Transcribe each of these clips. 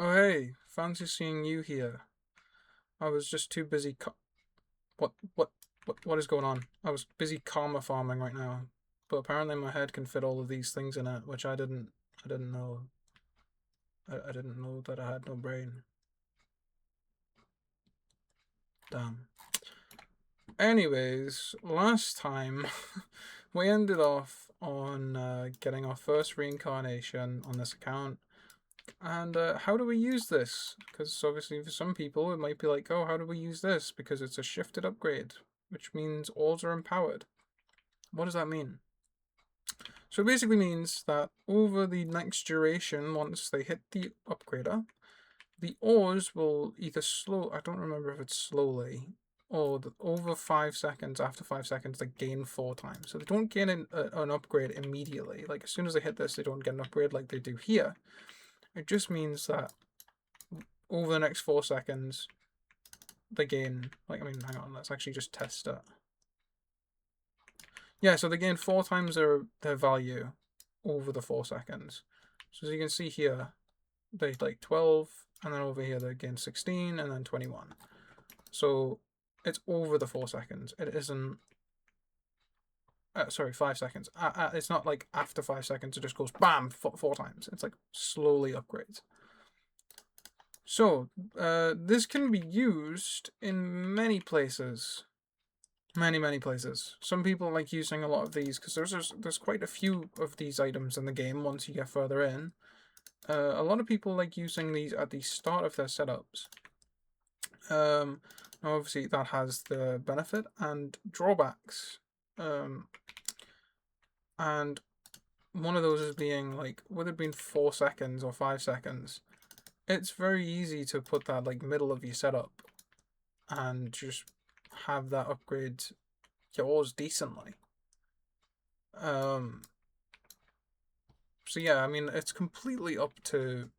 Oh hey, fancy seeing you here. I was just too busy. What what what is going on? I was busy karma farming right now, but apparently my head can fit all of these things in it, which I didn't. I didn't know. I didn't know that I had no brain. Damn. Anyways, last time we ended off on getting our first reincarnation on this account. And how do we use this? Because obviously for some people it might be like, oh, how do we use this? Because it's a shifted upgrade, which means ores are empowered. What does that mean? So it basically means that over the next duration, once they hit the upgrader, the ores will either slow, I don't remember if it's slowly, or over 5 seconds, after 5 seconds, they gain 4 times. So they don't gain an upgrade immediately. Like as soon as they hit this, they don't get an upgrade like they do here. It just means that over the next 4 seconds, they gain, like, I mean, hang on, let's actually just test it. Yeah, so they gain 4 times their value over the 4 seconds. So as you can see here, they like 12, and then over here they gain 16, and then 21. So it's over the 4 seconds. It isn't, sorry, 5 seconds. It's not like after 5 seconds it just goes bam, 4 times. It's like slowly upgrades. So, this can be used in many places. Many places. Some people like using a lot of these because there's quite a few of these items in the game once you get further in. A lot of people like using these at the start of their setups. Now obviously that has the benefit and drawbacks. And one of those is being like, would it have been 4 seconds or 5 seconds? It's very easy to put that like middle of your setup and just have that upgrade yours decently. So yeah, I mean, it's completely up to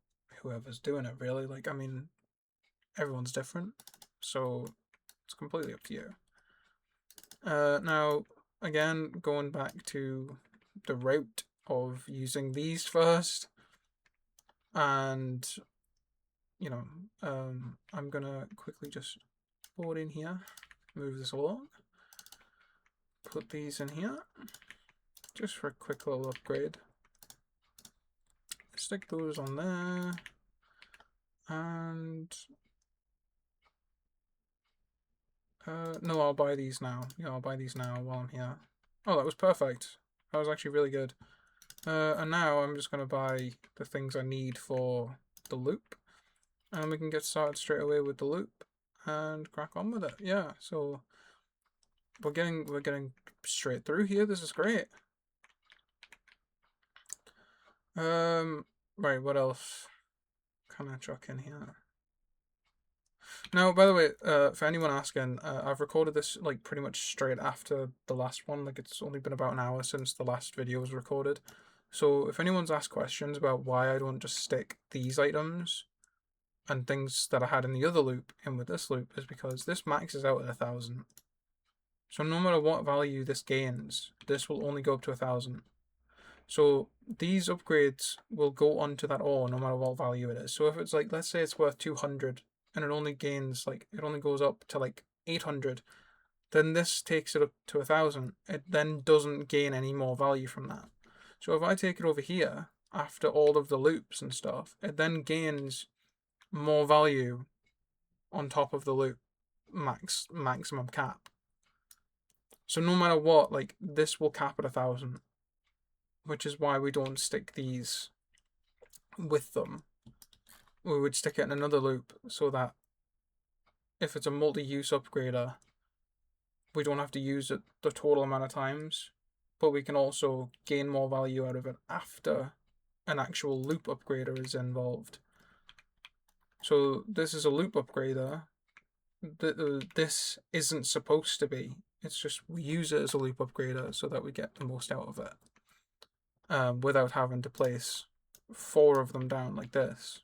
whoever's doing it, really. Like, I mean, everyone's different, so it's completely up to you. Now, again, going back to the route of using these first, and you know, I'm gonna quickly just board in here, move this along, put these in here, just for a quick little upgrade. Stick those on there, and no, I'll buy these now. Yeah, I'll buy these now while I'm here. Oh, that was perfect. That was actually really good. And now I'm just going to buy the things I need for the loop. And we can get started straight away with the loop and crack on with it. Yeah, so we're getting straight through here. This is great. Right, what else can I chuck in here? Now, by the way, for anyone asking, I've recorded this like pretty much straight after the last one. Like it's only been about an hour since the last video was recorded. So if anyone's asked questions about why I don't just stick these items and things that I had in the other loop in with this loop, is because this maxes out at 1,000. So no matter what value this gains, this will only go up to 1,000. So these upgrades will go onto that ore no matter what value it is. So if it's like, let's say it's worth 200 and it only gains like, it only goes up to like 800, then this takes it up to 1,000. It then doesn't gain any more value from that. So if I take it over here after all of the loops and stuff, it then gains more value on top of the loop maximum cap. So no matter what, like this will cap at 1,000. Which is why we don't stick these with them. We would stick it in another loop so that if it's a multi-use upgrader, we don't have to use it the total amount of times, but we can also gain more value out of it after an actual loop upgrader is involved. So this is a loop upgrader. This isn't supposed to be. It's just we use it as a loop upgrader so that we get the most out of it. Without having to place 4 of them down like this.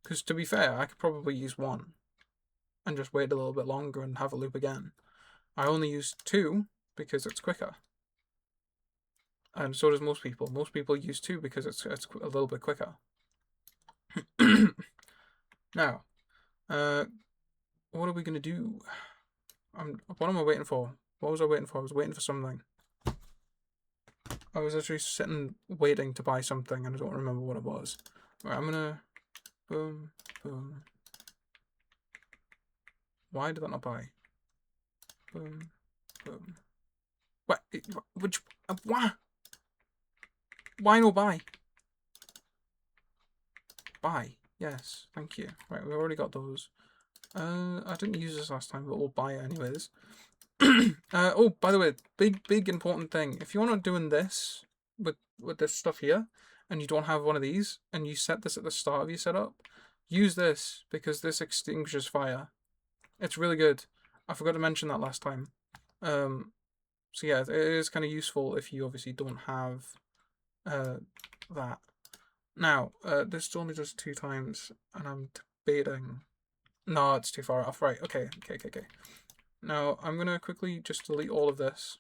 Because to be fair, I could probably use 1 and just wait a little bit longer and have a loop again. I only use 2 because it's quicker. And so does most people. Most people use 2 because it's a little bit quicker. Now, what are we gonna do? What am I waiting for? What was I waiting for? I was waiting for something. I was actually sitting waiting to buy something and I don't remember what it was. Right, I'm gonna boom, boom. Why did that not buy? Boom, boom. What? Which? Why? Why no buy? Buy. Yes, thank you. Right, we've already got those. I didn't use this last time, but we'll buy it anyways. Oh, by the way, big important thing. If you're not doing this with this stuff here, and you don't have one of these, and you set this at the start of your setup, use this because this extinguishes fire. It's really good. I forgot to mention that last time. So yeah, it is kind of useful if you obviously don't have that. Now, this only does 2 times, and I'm debating. No, it's too far off. Right, okay. Now, I'm going to quickly just delete all of this.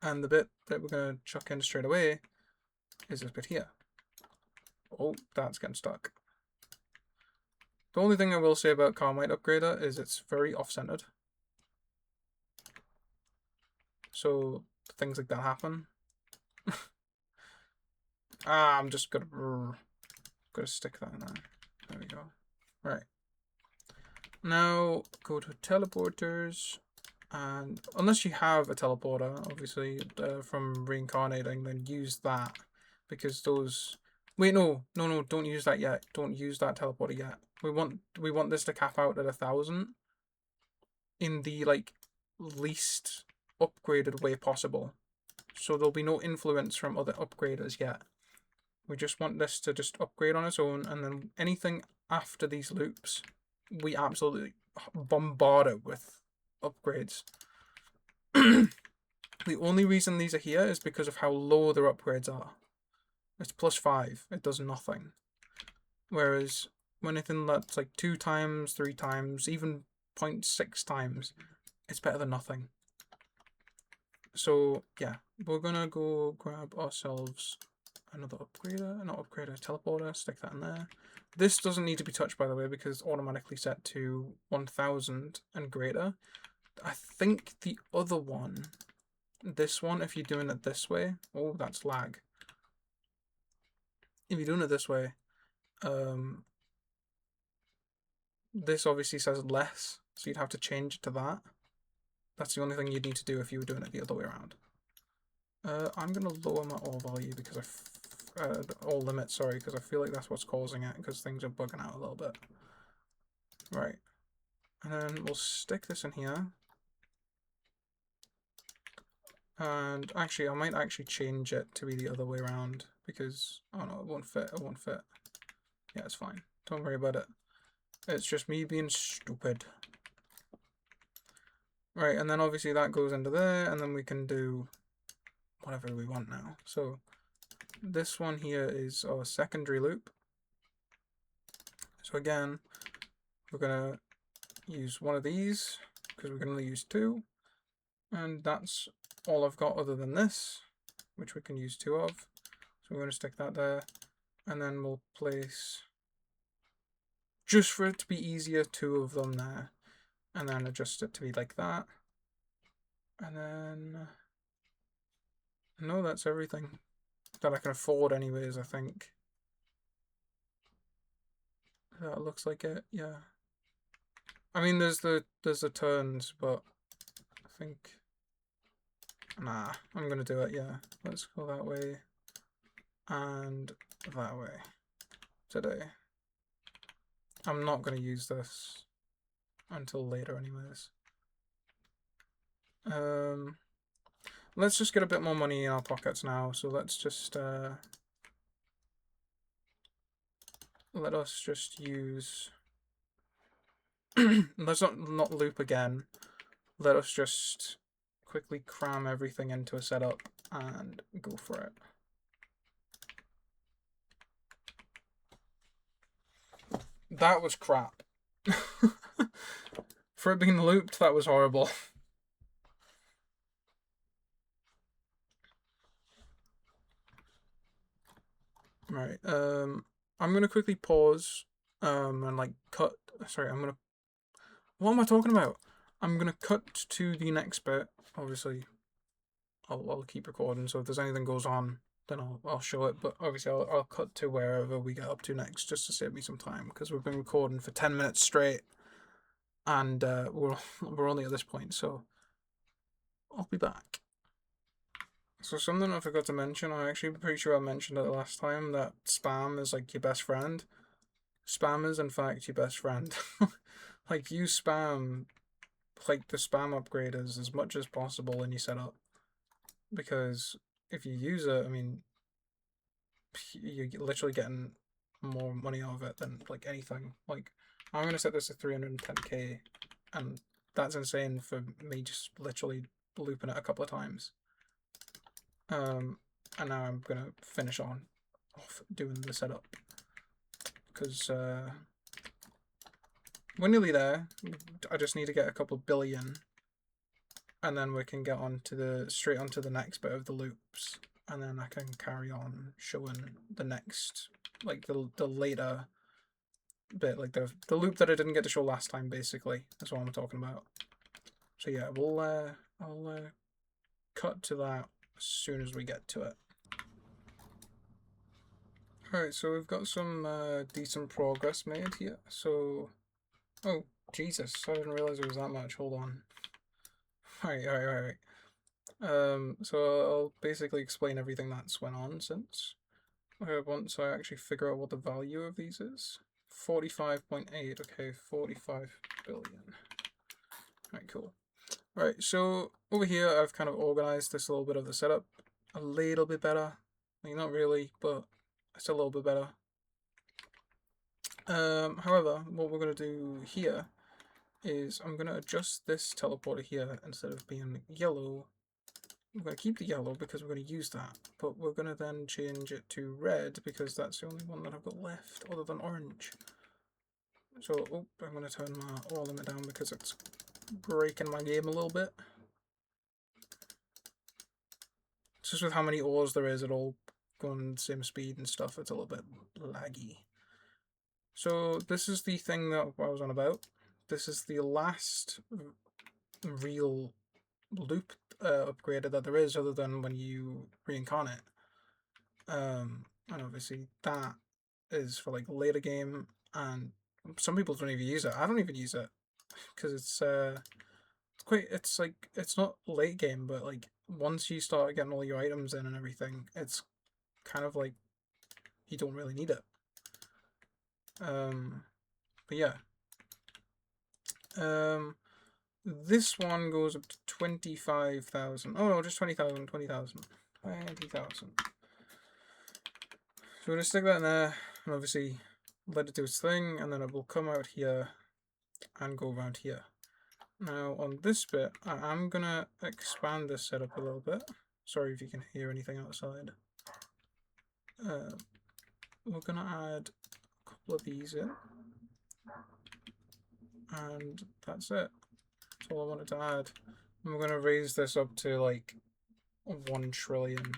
And the bit that we're going to chuck in straight away is this bit here. Oh, that's getting stuck. The only thing I will say about Carmite Upgrader is it's very off-centered. So, things like that happen. I'm just gonna stick that in there. There we go. Right. Now, go to teleporters. And unless you have a teleporter, obviously, from reincarnating, then use that. Because those... Wait, no, don't use that yet. Don't use that teleporter yet. We want this to cap out at 1,000 in the, like, least upgraded way possible. So there'll be no influence from other upgraders yet. We just want this to just upgrade on its own, and then anything after these loops, we absolutely bombard it with upgrades. The only reason these are here is because of how low their upgrades are. It's +5. It does nothing. Whereas anything that's like 2 times, 3 times, even 0.6 times, it's better than nothing. So yeah, we're gonna go grab ourselves another upgrader, not upgrader, teleporter, stick that in there. This doesn't need to be touched, by the way, because it's automatically set to 1,000 and greater. I think the other one, this one, if you're doing it this way, oh, that's lag. If you're doing it this way, this obviously says less, so you'd have to change it to that. That's the only thing you'd need to do if you were doing it the other way around. I'm going to lower my all value because all limits, sorry, because I feel like that's what's causing it, because things are bugging out a little bit. Right. And then we'll stick this in here. And actually, I might actually change it to be the other way around, because, oh no, it won't fit. Yeah, it's fine. Don't worry about it. It's just me being stupid. Right, and then obviously that goes into there, and then we can do whatever we want now. So this one here is our secondary loop. So again, we're going to use one of these, because we can only use 2. And that's all I've got other than this, which we can use 2 of. So we're going to stick that there, and then we'll place, just for it to be easier, 2 of them there, and then adjust it to be like that. And then, no, that's everything that I can afford anyways, I think. That looks like it, yeah. I mean, there's the turns, but I think, nah, I'm gonna do it, yeah. Let's go that way and that way today. I'm not gonna use this until later anyways. Let's just get a bit more money in our pockets now, so let's just let us just use let's not loop again. Let us just quickly cram everything into a setup and go for it. That was crap. For it being looped, that was horrible. Right, I'm going to quickly pause and like cut. Sorry, what am I talking about? I'm going to cut to the next bit. Obviously, I'll keep recording, so if there's anything goes on, then I'll show it. But obviously, I'll cut to wherever we get up to next, just to save me some time, because we've been recording for 10 minutes straight, and we're only at this point, so I'll be back. So something I forgot to mention, I'm actually pretty sure I mentioned it last time, that spam is like your best friend. Spam is in fact your best friend. Like you spam like the spam upgraders as much as possible in your setup, because if you use it, I mean, you're literally getting more money out of it than like anything. Like I'm gonna set this to 310k, and that's insane for me just literally looping it a couple of times. And now I'm gonna finish off doing the setup, because we're nearly there. I just need to get a couple billion, and then we can get straight onto the next bit of the loops, and then I can carry on showing the next, like the later bit, like the loop that I didn't get to show last time. Basically, that's what I'm talking about. So yeah, I'll cut to that as soon as we get to it. Alright, so we've got some decent progress made here. So, oh Jesus, I didn't realize it was that much. Hold on. Alright. So I'll basically explain everything that's went on since. Once I actually figure out what the value of these is. 45.8, okay, 45 billion. Alright, cool. Alright, so over here I've kind of organized this little bit of the setup a little bit better. Like, not really, but it's a little bit better. However, what we're going to do here is I'm going to adjust this teleporter here. Instead of being yellow, we're going to keep the yellow because we're going to use that, but we're going to then change it to red because that's the only one that I've got left other than orange. So, I'm going to turn my ore limit down because it's breaking my game a little bit. Just with how many ores there is, it all going the same speed and stuff, it's a little bit laggy. So this is the thing that I was on about. This is the last real loop upgrader that there is, other than when you reincarnate. And obviously that is for like later game, and some people don't even use it. I don't even use it because it's not late game, but like once you start getting all your items in and everything, it's kind of like you don't really need it. But yeah. This one goes up to 25,000. Oh no, just 20,000, 20,000. 20,000. So we're gonna stick that in there, and obviously let it do its thing, and then it will come out here and go around here. Now on this bit, I am gonna expand this setup a little bit. Sorry if you can hear anything outside. We're gonna add a couple of these in, and that's it. That's all I wanted to add. And we're gonna raise this up to like 1 trillion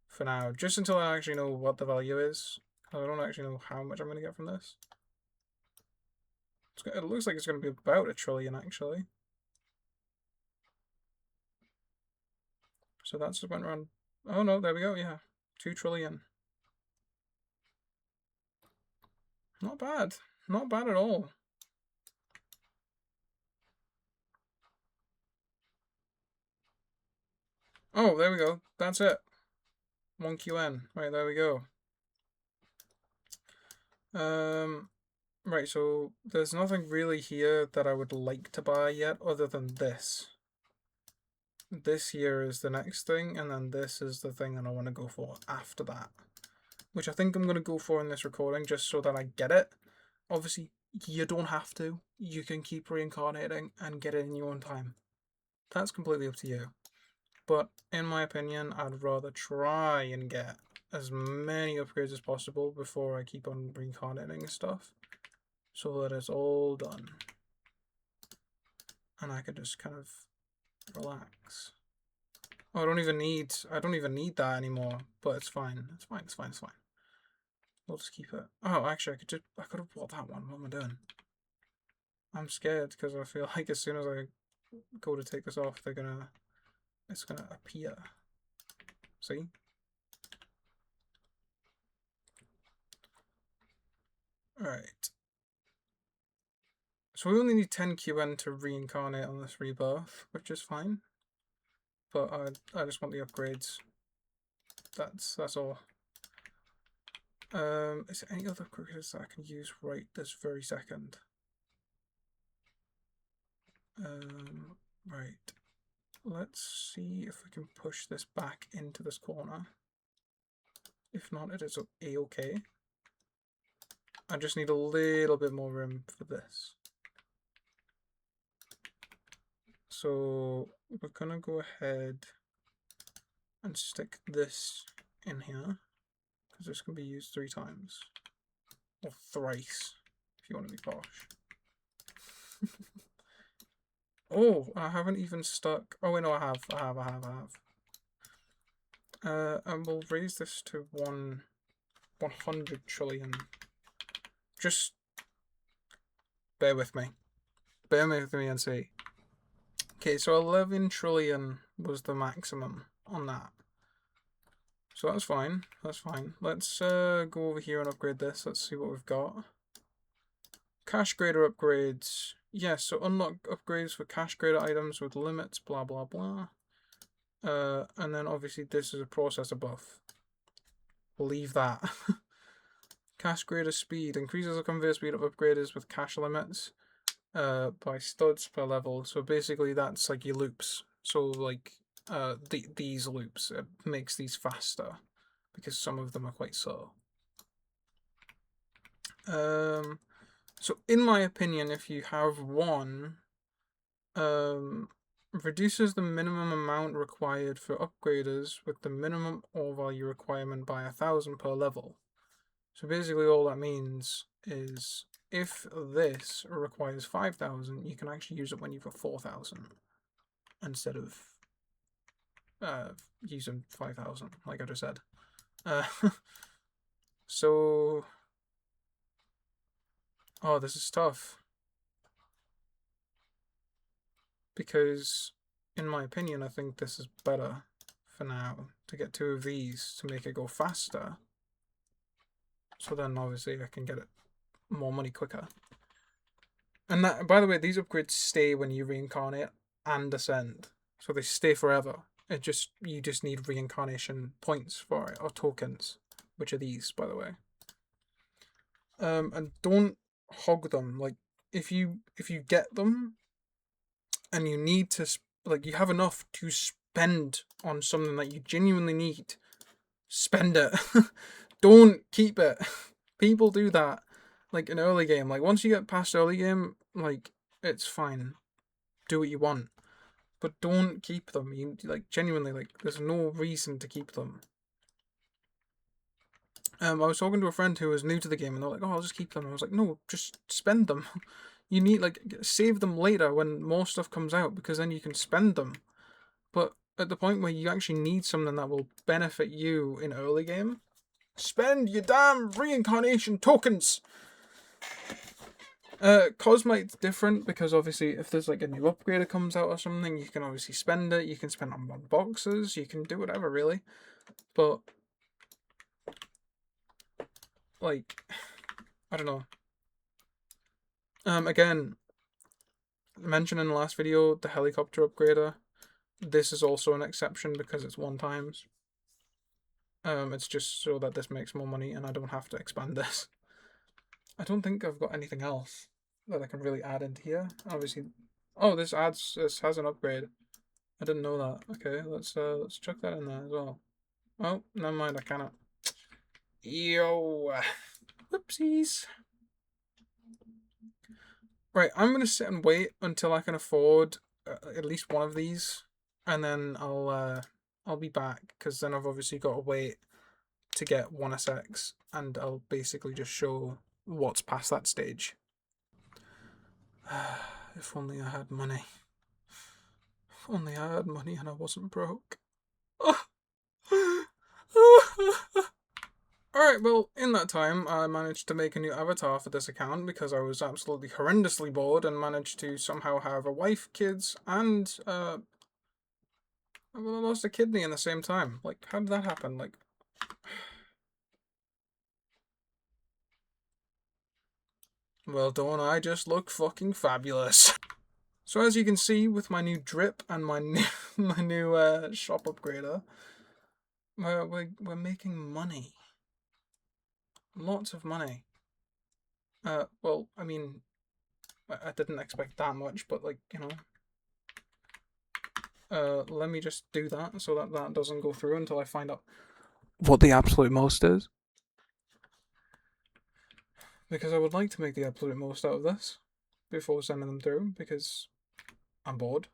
for now, just until I actually know what the value is. I don't actually know how much I'm gonna get from this. It looks like it's gonna be about 1 trillion actually. So that's just went around. Oh no, there we go. Yeah, 2 trillion. Not bad. Not bad at all. Oh, there we go. That's it. 1QN. Right, there we go. Right, so there's nothing really here that I would like to buy yet other than this. This here is the next thing, and then this is the thing that I want to go for after that. Which I think I'm going to go for in this recording just so that I get it. Obviously, you don't have to. You can keep reincarnating and get it in your own time. That's completely up to you. But in my opinion, I'd rather try and get as many upgrades as possible before I keep on reincarnating and stuff, so that it's all done. And I can just kind of relax. Oh, I don't even need that anymore, but it's fine. It's fine. We'll just keep it. Oh, actually, I could have bought that one. What am I doing? I'm scared because I feel like as soon as I go to take this off, it's gonna appear. See? Alright. So we only need 10 QN to reincarnate on this rebirth, which is fine. But I just want the upgrades. That's all. Is there any other upgrades that I can use right this very second? Right. Let's see if we can push this back into this corner. If not, it is a-okay. I just need a little bit more room for this. So we're gonna go ahead and stick this in here, because this can be used 3 times. Or thrice, if you want to be posh. Oh, I haven't even stuck. Oh wait, no, I have. And we'll raise this to 100 trillion. Just bear with me. Bear with me and see. Okay, so 11 trillion was the maximum on that. So that's fine. That's fine. Let's go over here and upgrade this. Let's see what we've got. Cache grader upgrades. Yes, so unlock upgrades for cache grader items with limits, blah, blah, blah. And then obviously this is a processor buff. Leave that. Cache grader speed. Increases the conveyor speed of upgraders with cache limits by studs per level. So basically that's like your loops. So like these loops. It makes these faster because some of them are quite slow. So in my opinion, if you have one, reduces the minimum amount required for upgraders with the minimum ore value requirement by 1,000 per level. So basically all that means is if this requires 5,000, you can actually use it when you've got 4,000 instead of using 5,000, like I just said. So, oh, this is tough. Because, in my opinion, I think this is better for now to get 2 of these to make it go faster. So then, obviously, I can get it more money quicker. And that, by the way, these upgrades stay when you reincarnate and ascend. So they stay forever. You just need reincarnation points for it, or tokens, which are these, by the way. And don't hog them. Like, if you get them and you need to, like, you have enough to spend on something that you genuinely need, spend it. Don't keep it. People do that, like, in early game. Like, once you get past early game, like, it's fine. Do what you want. But don't keep them. You, like, genuinely, like, there's no reason to keep them. I was talking to a friend who was new to the game, and they're like, oh, I'll just keep them. I was like, no, just spend them. You need, like, save them later when more stuff comes out, because then you can spend them. But at the point where you actually need something that will benefit you in early game, spend your damn reincarnation tokens! Cosmite's different, because obviously if there's like a new upgrader comes out or something, you can obviously spend it, you can spend it on boxes, you can do whatever really. But, like, I don't know. Again, mentioned in the last video, the helicopter upgrader. This is also an exception because it's 1 times. It's just so that this makes more money and I don't have to expand this. I don't think I've got anything else that I can really add into here. Obviously, oh, this has an upgrade. I didn't know that. Okay, let's chuck that in there as well. Oh, never mind, I cannot. Yo, whoopsies. Right, I'm gonna sit and wait until I can afford at least one of these, and then I'll be back, because then I've obviously got to wait to get 1SX, and I'll basically just show what's past that stage. If only I had money. If only I had money and I wasn't broke. Alright, well, in that time, I managed to make a new avatar for this account because I was absolutely horrendously bored and managed to somehow have a wife, kids, and, I lost a kidney in the same time. Like, how did that happen? Like, well, don't I just look fucking fabulous? So as you can see, with my new drip and my new, my new shop upgrader, we're making money. Lots of money. Well, I mean, I didn't expect that much, but like, you know, let me just do that so that that doesn't go through until I find out what the absolute most is. Because I would like to make the absolute most out of this before sending them through, because I'm bored.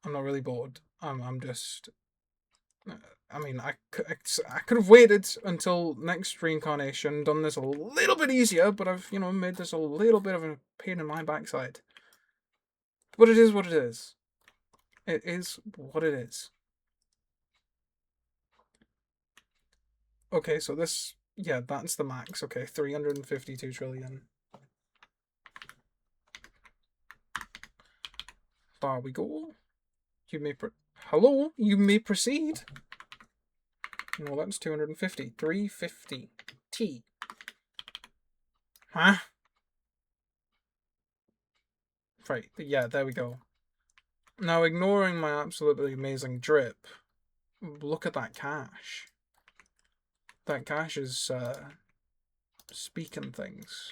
I'm not really bored. I'm just. I mean, I could have waited until next reincarnation, done this a little bit easier, but I've, you know, made this a little bit of a pain in my backside. But it is what it is. It is what it is. Okay, so this, yeah, that's the max. Okay, 352 trillion. There we go. You may hello, you may proceed. No, that's 250. 350. T. Huh? Right, yeah, there we go. Now, ignoring my absolutely amazing drip, look at that cash. That cash is speaking things.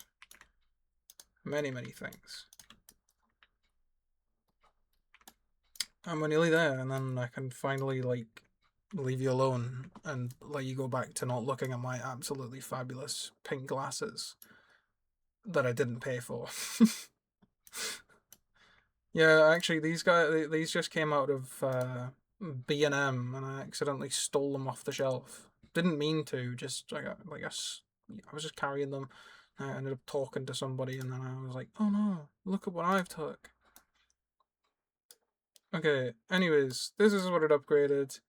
Many, many things. And we're nearly there, and then I can finally, like, leave you alone and let you go back to not looking at my absolutely fabulous pink glasses that I didn't pay for. Yeah, actually, these just came out of B&M, and I accidentally stole them off the shelf. Didn't mean to, just I was just carrying them. I ended up talking to somebody, and then I was like, "Oh no, look at what I've took." Okay. Anyways, this is what it upgraded.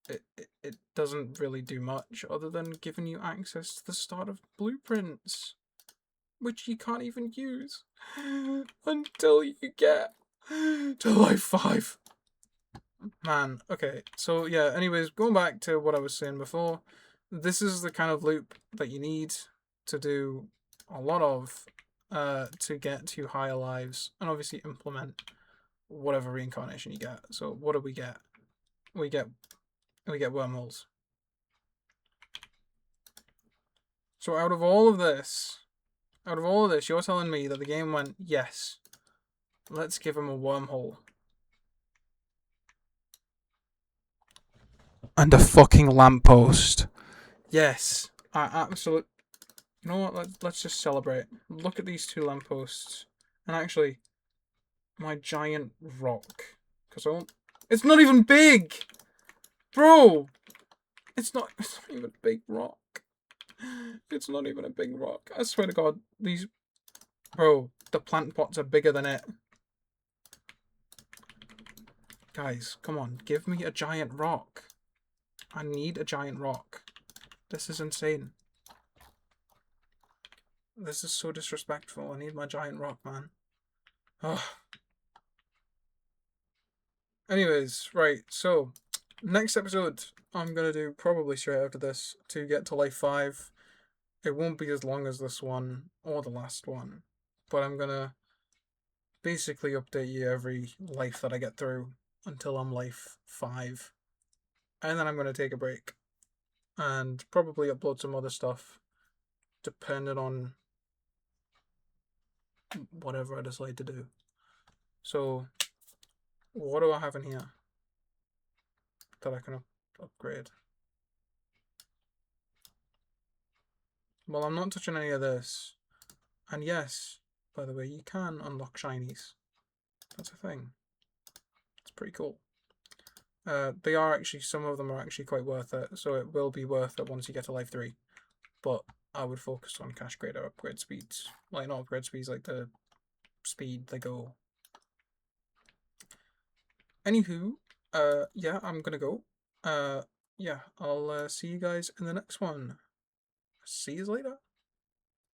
It doesn't really do much other than giving you access to the start of blueprints, which you can't even use until you get to life 5. Man, okay, so yeah, anyways, going back to what I was saying before, this is the kind of loop that you need to do a lot of to get to higher lives and obviously implement whatever reincarnation you get. So what do we get? We get wormholes. So out of all of this, you're telling me that the game went, yes, let's give him a wormhole. And a fucking lamppost. Yes, I absolutely. You know what? Let's just celebrate. Look at these 2 lampposts, and actually, my giant rock. Cause I won't. It's not even big, bro. It's not. It's not even a big rock. It's not even a big rock. I swear to God, these. Bro, the plant pots are bigger than it. Guys, come on, give me a giant rock. I need a giant rock. This is insane. This is so disrespectful. I need my giant rock, man. Ugh. Anyways, right, so next episode I'm gonna do probably straight after this to get to life 5. It won't be as long as this one or the last one, but I'm gonna basically update you every life that I get through until I'm life 5. And then I'm gonna take a break and probably upload some other stuff depending on whatever I decide to do. So, what do I have in here that I can upgrade? Well, I'm not touching any of this. And yes, by the way, you can unlock shinies. That's a thing. It's pretty cool. They are actually, some of them are actually quite worth it, so it will be worth it once you get to life 3. But I would focus on cash grader upgrade speeds. Like, not upgrade speeds, like the speed they go. Anywho, yeah, I'm gonna go. Yeah, I'll see you guys in the next one. See you later.